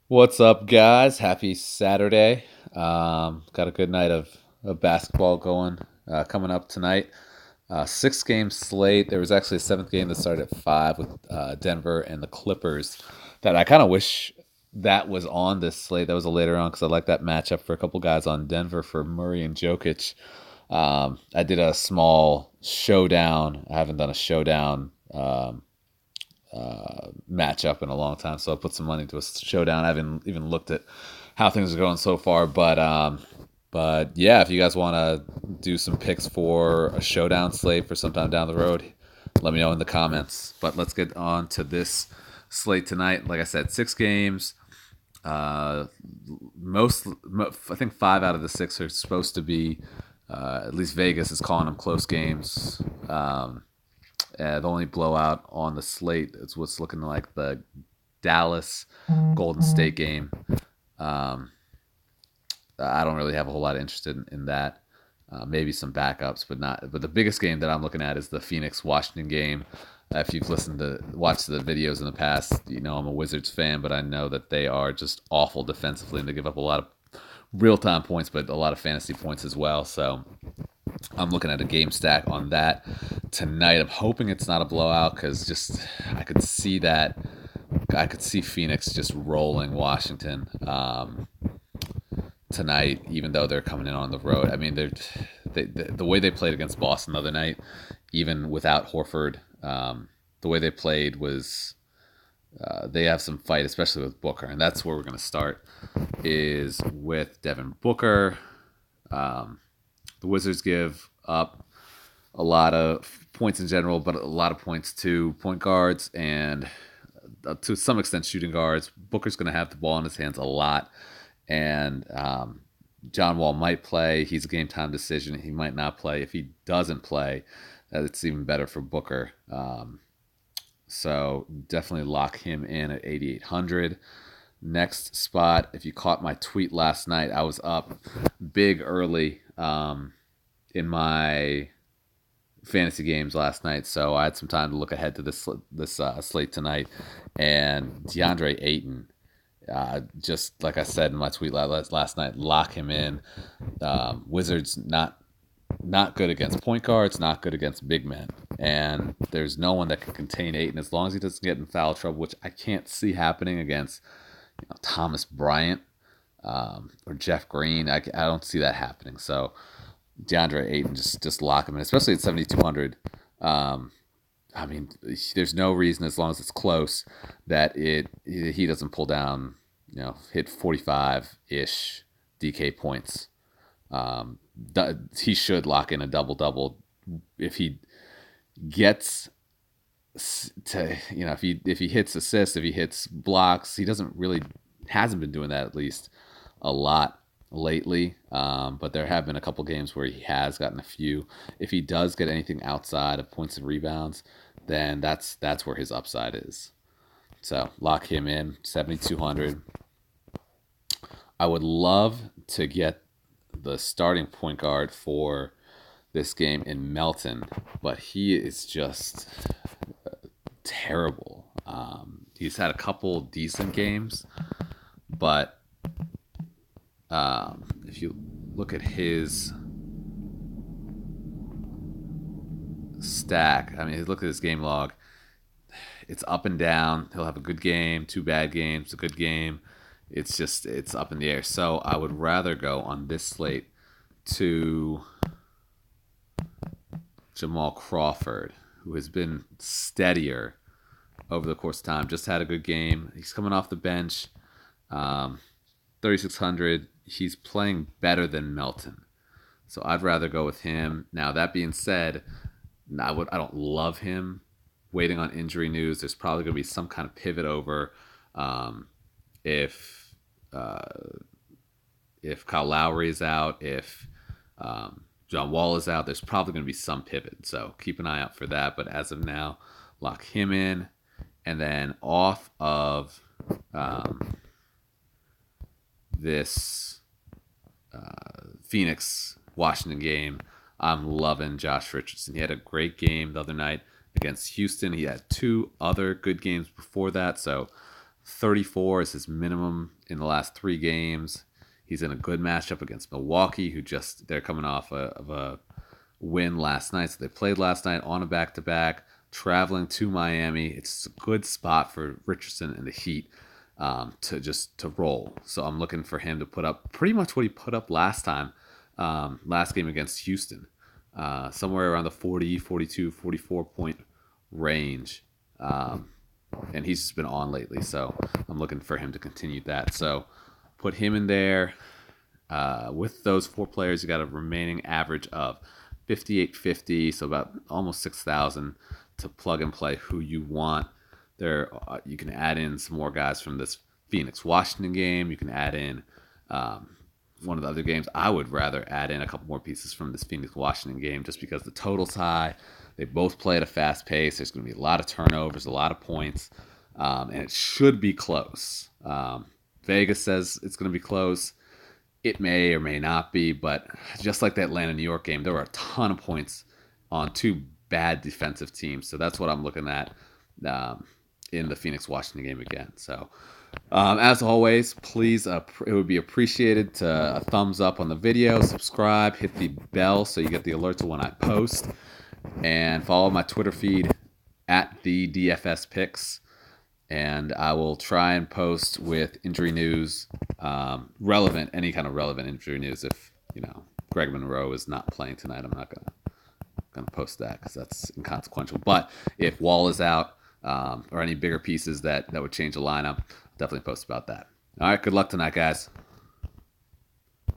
What's up, guys? Happy Saturday. Got a good night of basketball going coming up tonight. Six-game slate. There was actually a seventh game that started at 5 with Denver and the Clippers. That I kind of wish that was on this slate. That was a later on because I like that matchup for a couple guys on Denver for Murray and Jokic. I did a small showdown. I haven't done a showdown matchup in a long time, so I put some money into a showdown. I haven't even looked at how things are going so far, but yeah, if you guys want to do some picks for a showdown slate for sometime down the road, let me know in the comments. But let's get on to this slate tonight. Like I said, 6 games. Uh, I think 5 out of the 6 are supposed to be. At least Vegas is calling them close games. The only blowout on the slate is what's looking like the Dallas Golden State game. Um, I don't really have a whole lot of interest in that. Maybe some backups, but not. But the biggest game that I'm looking at is the Phoenix Washington game. If you've watched the videos in the past, you know I'm a Wizards fan, but I know that they are just awful defensively and they give up a lot of real time points, but a lot of fantasy points as well. So I'm looking at a game stack on that tonight. I'm hoping it's not a blowout because just I could see that. I could see Phoenix just rolling Washington tonight, even though they're coming in on the road. I mean, the way they played against Boston the other night, even without Horford, the way they played was they have some fight, especially with Booker, and that's where we're going to start. Is with Devin Booker. The Wizards give up a lot of points in general, but a lot of points to point guards and to some extent shooting guards. Booker's going to have the ball in his hands a lot, and John Wall might play. He's a game time decision. He might not play. If he doesn't play, it's even better for Booker. So definitely lock him in at 8,800. Next spot, if you caught my tweet last night, I was up big early in my fantasy games last night, so I had some time to look ahead to this slate tonight. And DeAndre Ayton, just like I said in my tweet last night, lock him in. Wizards not good against point guards, not good against big men, and there's no one that can contain Ayton as long as he doesn't get in foul trouble, which I can't see happening against Thomas Bryant or Jeff Green. I don't see that happening. So DeAndre Ayton, just lock him in, especially at 7,200. I mean, there's no reason as long as it's close that he doesn't pull down, hit 45-ish DK points. He should lock in a double if he gets to, if he hits assists, if he hits blocks. He hasn't been doing that, at least a lot lately, but there have been a couple games where he has gotten a few. If he does get anything outside of points and rebounds, then that's where his upside is. So lock him in, 7,200. I would love to get the starting point guard for this game in Melton, but he is just terrible. He's had a couple decent games, but if you look at his stack, I mean, look at his game log. It's up and down. He'll have a good game, 2 bad games, a good game. It's up in the air. So I would rather go on this slate to Jamal Crawford, who has been steadier over the course of time. Just had a good game. He's coming off the bench. 3,600. He's playing better than Melton. So I'd rather go with him. Now, that being said, I don't love him waiting on injury news. There's probably going to be some kind of pivot over if Kyle Lowry is out, if John Wall is out. There's probably going to be some pivot. So keep an eye out for that. But as of now, lock him in. And then off of this Phoenix Washington game, I'm loving Josh Richardson. He had a great game the other night against Houston. He had 2 other good games before that, so 34 is his minimum in the last 3 games. He's in a good matchup against Milwaukee, who they're coming off of a win last night. So they played last night on a back-to-back, traveling to Miami. It's a good spot for Richardson and the Heat to roll. So I'm looking for him to put up pretty much what he put up last game against Houston, somewhere around the 40, 42, 44 point range. And he's just been on lately, so I'm looking for him to continue that. So put him in there. With those 4 players, you got a remaining average of 58.50, so about almost 6,000 to plug and play who you want. There, you can add in some more guys from this Phoenix-Washington game. You can add in one of the other games. I would rather add in a couple more pieces from this Phoenix-Washington game just because the total's high. They both play at a fast pace. There's going to be a lot of turnovers, a lot of points, and it should be close. Vegas says it's going to be close. It may or may not be, but just like the Atlanta-New York game, there were a ton of points on 2 bad defensive teams. So that's what I'm looking at in the Phoenix-Washington game again. So as always, please, it would be appreciated to a thumbs up on the video, subscribe, hit the bell so you get the alerts when I post, and follow my Twitter feed at the DFS Picks. And I will try and post with injury news, any kind of relevant injury news. If Greg Monroe is not playing tonight, I'm not gonna post that because that's inconsequential. But if Wall is out, or any bigger pieces that would change the lineup, I'll definitely post about that. All right, good luck tonight, guys.